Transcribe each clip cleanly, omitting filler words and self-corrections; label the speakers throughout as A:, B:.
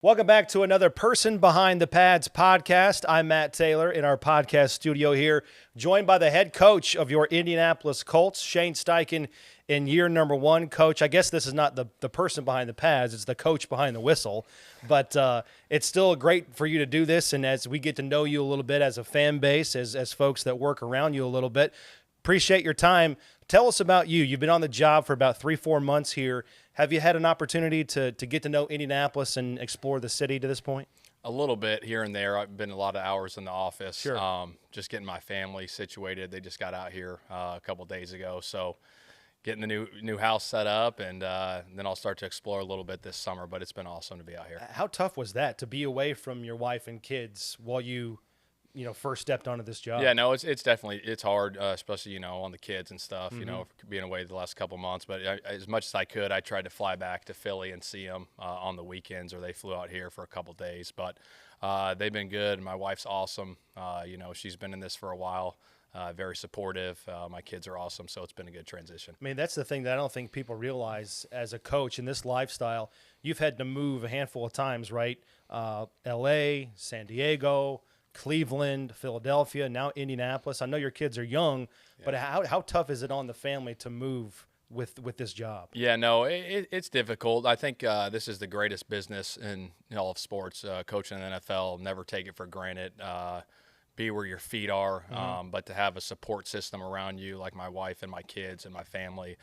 A: Welcome back to another Person Behind the Pads podcast. I'm Matt Taylor in our podcast studio here, joined by the head coach of your Indianapolis Colts, Shane Steichen, in year number one. Coach, I guess this is not the person behind the pads, it's the coach behind the whistle, but it's still great for you to do this, and as we get to know you a little bit as a fan base, as folks that work around you a little bit, appreciate your time. Tell us about you. You've been on the job for about 3-4 months here. Have you had an opportunity to get to know Indianapolis and explore the city to this point?
B: A little bit here and there. I've been a lot of hours in the office.
A: Sure.
B: Just getting my family situated. They just got out here a couple days ago, so getting the new house set up, and then I'll start to explore a little bit this summer. But it's been awesome to be out here.
A: How tough was that to be away from your wife and kids while you first stepped onto this job?
B: Yeah, no, it's definitely hard, especially on the kids and stuff. Being away the last couple months. But as much as I could, I tried to fly back to Philly and see them on the weekends, or they flew out here for a couple days. But they've been good. My wife's awesome. She's been in this for a while. Very supportive. My kids are awesome, so it's been a good transition.
A: I mean, that's the thing that I don't think people realize as a coach in this lifestyle. You've had to move a handful of times, right? L.A., San Diego, Cleveland, Philadelphia, now Indianapolis. I know your kids are young, but how tough is it on the family to move with this job?
B: Yeah, no, it's difficult. I think this is the greatest business in all of sports, coaching in the NFL. Never take it for granted. Be where your feet are, but to have a support system around you like my wife and my kids and my family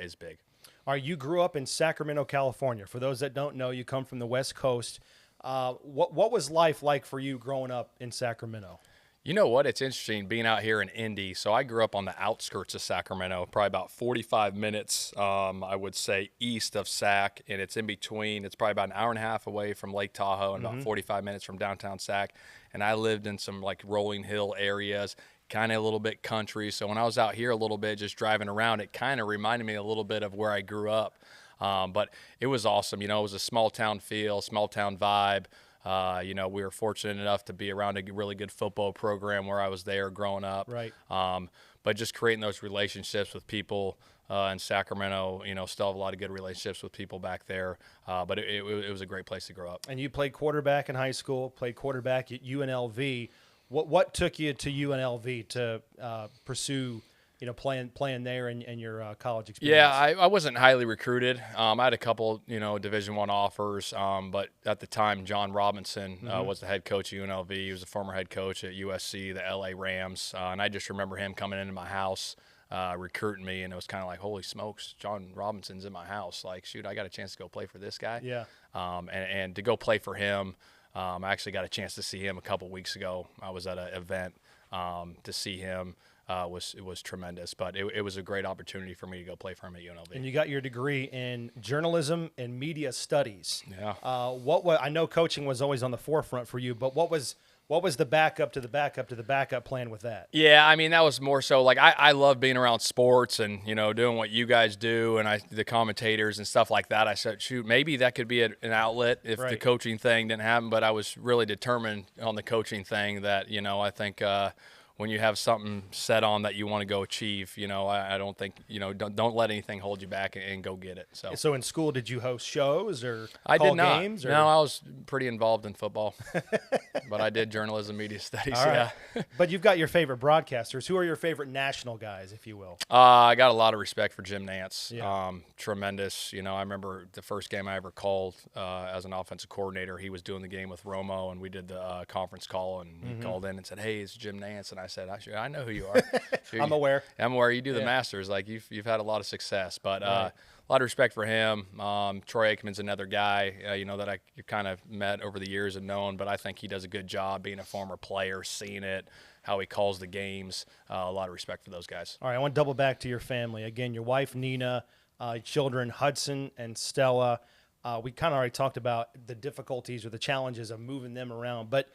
B: is big.
A: All right, you grew up in Sacramento, California. For those that don't know, you come from the West Coast. What was life like for you growing up in Sacramento?
B: You know what? It's interesting being out here in Indy. So I grew up on the outskirts of Sacramento, probably about 45 minutes, I would say, east of Sac, and it's in between. It's probably about an hour and a half away from Lake Tahoe and about 45 minutes from downtown Sac. And I lived in some like rolling hill areas, kind of a little bit country. So when I was out here a little bit, just driving around, it kind of reminded me a little bit of where I grew up. But it was awesome. It was a small town feel, small town vibe. We were fortunate enough to be around a really good football program where I was there growing up.
A: Right.
B: But just creating those relationships with people in Sacramento, still have a lot of good relationships with people back there. But it was a great place to grow up.
A: And you played quarterback in high school, played quarterback at UNLV. What took you to UNLV to pursue playing there and your college experience?
B: Yeah, I wasn't highly recruited. I had a couple, Division I offers, but at the time, John Robinson was the head coach at UNLV. He was a former head coach at USC, the LA Rams, and I just remember him coming into my house, recruiting me, and it was kind of like, holy smokes, John Robinson's in my house. Like, shoot, I got a chance to go play for this guy.
A: Yeah.
B: And to go play for him, I actually got a chance to see him a couple weeks ago. I was at an event to see him. It was tremendous, but it was a great opportunity for me to go play for him at UNLV.
A: And you got your degree in journalism and media studies.
B: Yeah.
A: I know coaching was always on the forefront for you, but what was the backup to the backup to the backup plan with that?
B: Yeah, I mean, that was more so like I love being around sports and doing what you guys do and the commentators and stuff like that. I said, shoot, maybe that could be an outlet if the coaching thing didn't happen. But I was really determined on the coaching thing that I think. When you have something set on that you want to go achieve, I don't think, don't let anything hold you back and go get it.
A: So in school, did you host shows or
B: I
A: call
B: did not.
A: games? Or?
B: No, I was pretty involved in football, but I did journalism, media studies.
A: All right.
B: Yeah.
A: But you've got your favorite broadcasters. Who are your favorite national guys, if you will?
B: I got a lot of respect for Jim Nantz.
A: Yeah.
B: Tremendous. I remember the first game I ever called as an offensive coordinator. He was doing the game with Romo, and we did the conference call, and he called in and said, "Hey, it's Jim Nantz," and I said, "I know who you are.
A: I'm aware.
B: I'm aware. You do the Masters. Like you've had a lot of success, but a lot of respect for him. Troy Aikman's another guy, that I kind of met over the years and known, but I think he does a good job being a former player, seeing it, how he calls the games. A lot of respect for those guys.
A: All right, I want to double back to your family again. Your wife Nina, children Hudson and Stella. We kind of already talked about the difficulties or the challenges of moving them around, but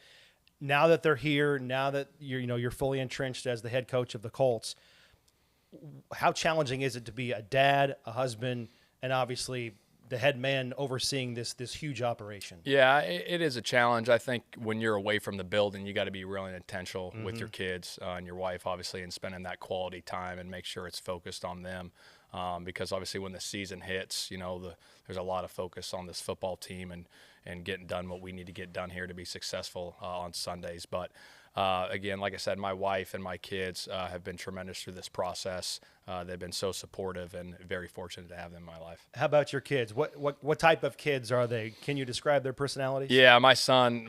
A: now that they're here, now that you're fully entrenched as the head coach of the Colts, how challenging is it to be a dad, a husband, and obviously the head man overseeing this huge operation?
B: Yeah, it is a challenge. I think when you're away from the building, you got to be really intentional with your kids and your wife, obviously, and spending that quality time and make sure it's focused on them. Because obviously when the season hits, there's a lot of focus on this football team and and getting done what we need to get done here to be successful on Sundays. But again, like I said, my wife and my kids have been tremendous through this process. They've been so supportive, and very fortunate to have them in my life.
A: How about your kids? What type of kids are they? Can you describe their personalities?
B: Yeah, my son's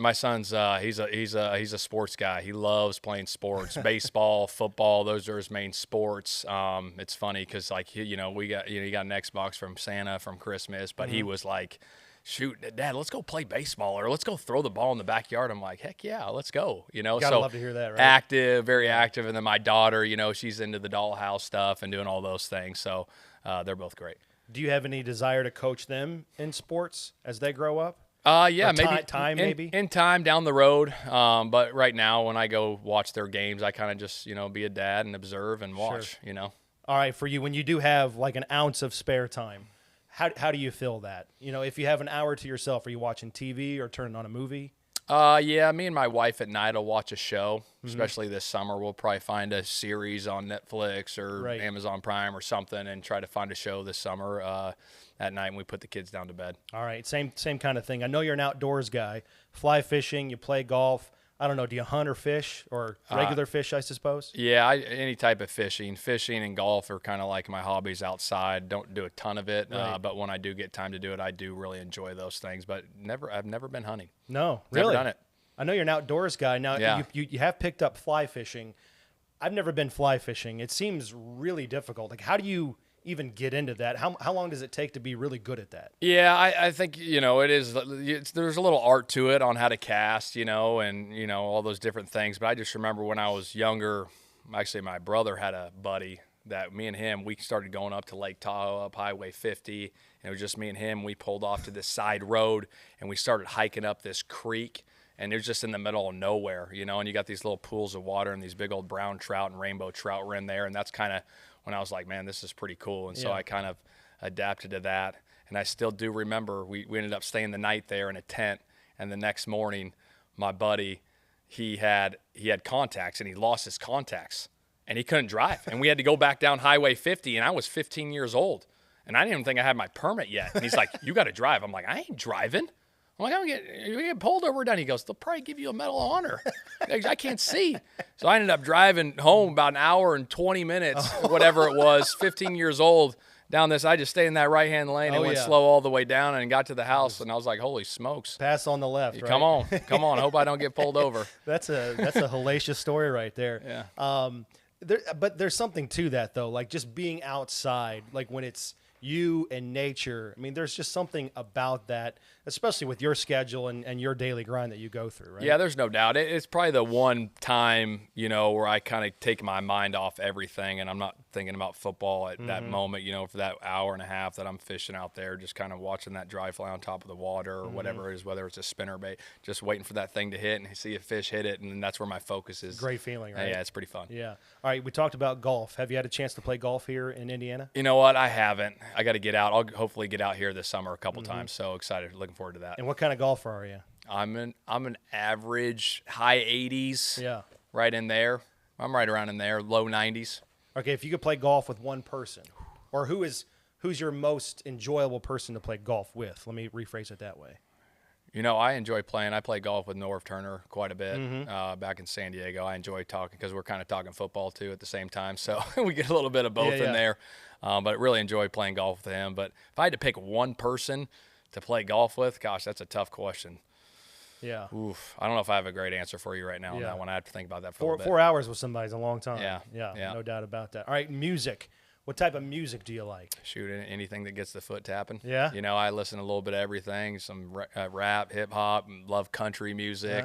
B: he's a sports guy. He loves playing sports, baseball, football. Those are his main sports. It's funny because like he got an Xbox from Santa from Christmas, but he was like, shoot, Dad, let's go play baseball or let's go throw the ball in the backyard. I'm like, heck yeah, let's go.
A: Gotta love to hear that, right?
B: Active, very active. And then my daughter, she's into the dollhouse stuff and doing all those things. So they're both great.
A: Do you have any desire to coach them in sports as they grow up?
B: Yeah,
A: Or maybe
B: in time down the road. But right now, when I go watch their games, I kind of just be a dad and observe and watch.
A: Sure. All right, for you, when you do have like an ounce of spare time, how do you fill that? If you have an hour to yourself, are you watching TV or turning on a movie?
B: Yeah, me and my wife at night will watch a show, especially this summer. We'll probably find a series on Netflix or Amazon Prime or something and try to find a show this summer at night, and we put the kids down to bed.
A: All right, same kind of thing. I know you're an outdoors guy. Fly fishing, you play golf. I don't know, do you hunt or fish or regular fish, I suppose?
B: Yeah, any type of fishing. Fishing and golf are kind of like my hobbies outside. Don't do a ton of it, but when I do get time to do it, I do really enjoy those things. But I've never been hunting.
A: No, really?
B: Never done it.
A: I know you're an outdoors guy. Now, you have picked up fly fishing. I've never been fly fishing. It seems really difficult. Like, how do you even get into that? How long does it take to be really good at that?
B: Yeah, I think, it is. There's a little art to it on how to cast, and, all those different things. But I just remember when I was younger, actually my brother had a buddy that me and him, we started going up to Lake Tahoe up Highway 50. And it was just me and him. We pulled off to this side road and we started hiking up this creek. And it was just in the middle of nowhere, and you got these little pools of water and these big old brown trout and rainbow trout were in there. And that's kind of when I was like, man, this is pretty cool. And so I kind of adapted to that. And I still do remember we ended up staying the night there in a tent. And the next morning, my buddy, he had contacts and he lost his contacts and he couldn't drive. And we had to go back down Highway 50 and I was 15 years old. And I didn't even think I had my permit yet. And he's like, you got to drive. I'm like, I ain't driving. I'm like, you get pulled over, done. He goes, they'll probably give you a Medal of Honor. I can't see. So I ended up driving home about an hour and 20 minutes, whatever it was, 15 years old, down this. I just stayed in that right-hand lane and went slow all the way down and got to the house. And I was like, holy smokes.
A: Pass on the left, right?
B: Come on. I hope I don't get pulled over.
A: That's a hellacious story right there.
B: Yeah.
A: But there's something to that, though, like just being outside, like when it's you and nature. I mean, there's just something about that, especially with your schedule and your daily grind that you go through, right?
B: Yeah, there's no doubt. It's probably the one time, where I kind of take my mind off everything and I'm not thinking about football at that moment, for that hour and a half that I'm fishing out there, just kind of watching that dry fly on top of the water or whatever it is, whether it's a spinner bait, just waiting for that thing to hit and see a fish hit it. And that's where my focus is.
A: Great feeling, right?
B: Yeah, it's pretty fun.
A: Yeah. All right, we talked about golf. Have you had a chance to play golf here in Indiana?
B: You know what? I haven't. I got to get out. I'll hopefully get out here this summer a couple times. So excited, looking forward to that.
A: And what kind of golfer are you?
B: I'm an average high 80s.
A: Yeah.
B: Right in there. I'm right around in there, low 90s.
A: Okay, if you could play golf with one person, or who's your most enjoyable person to play golf with? Let me rephrase it that way.
B: I enjoy playing. I play golf with Norv Turner quite a bit back in San Diego. I enjoy talking because we're kind of talking football too at the same time. So we get a little bit of both in there. But I really enjoy playing golf with him. But if I had to pick one person to play golf with, gosh, that's a tough question.
A: Yeah.
B: Oof. I don't know if I have a great answer for you right now on that one. I have to think about that for a little bit.
A: 4 hours with somebody is a long time.
B: Yeah.
A: No doubt about that. All right, music. What type of music do you like?
B: Shoot, anything that gets the foot tapping.
A: Yeah.
B: I listen to a little bit of everything, some rap, hip hop, love country music.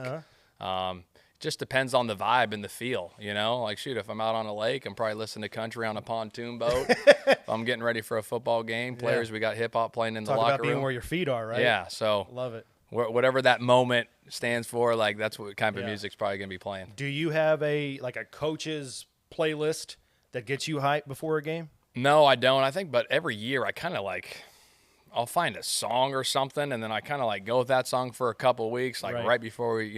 B: Just depends on the vibe and the feel, Like, shoot, if I'm out on a lake, I'm probably listening to country on a pontoon boat. If I'm getting ready for a football game, we got hip hop playing in the locker room.
A: Talk about being where your feet are, right?
B: Yeah, so.
A: Love it.
B: Whatever that moment stands for, like that's what kind of music's probably going to be playing.
A: Do you have a coach's playlist that gets you hyped before a game?
B: No, I don't. I think, but every year I kind of I'll find a song or something, and then I kind of go with that song for a couple of weeks, right before we,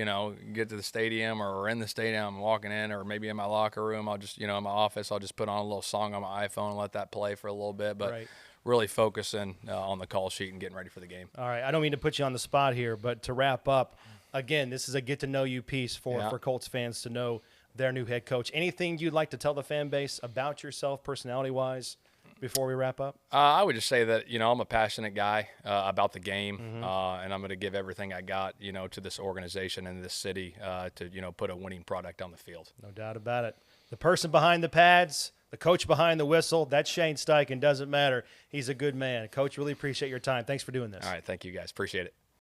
B: get to the stadium or we're in the stadium, I'm walking in, or maybe in my locker room, I'll just, in my office, I'll just put on a little song on my iPhone and let that play for a little bit. But really focusing on the call sheet and getting ready for the game.
A: All right, I don't mean to put you on the spot here, but to wrap up, again, this is a get-to-know-you piece for Colts fans to know their new head coach. Anything you'd like to tell the fan base about yourself, personality-wise, before we wrap up?
B: I would just say that, I'm a passionate guy about the game, and I'm going to give everything I got, to this organization and this city to, put a winning product on the field.
A: No doubt about it. The person behind the pads, the coach behind the whistle, that's Shane Steichen. Doesn't matter. He's a good man. Coach, really appreciate your time. Thanks for doing this.
B: All right. Thank you, guys. Appreciate it.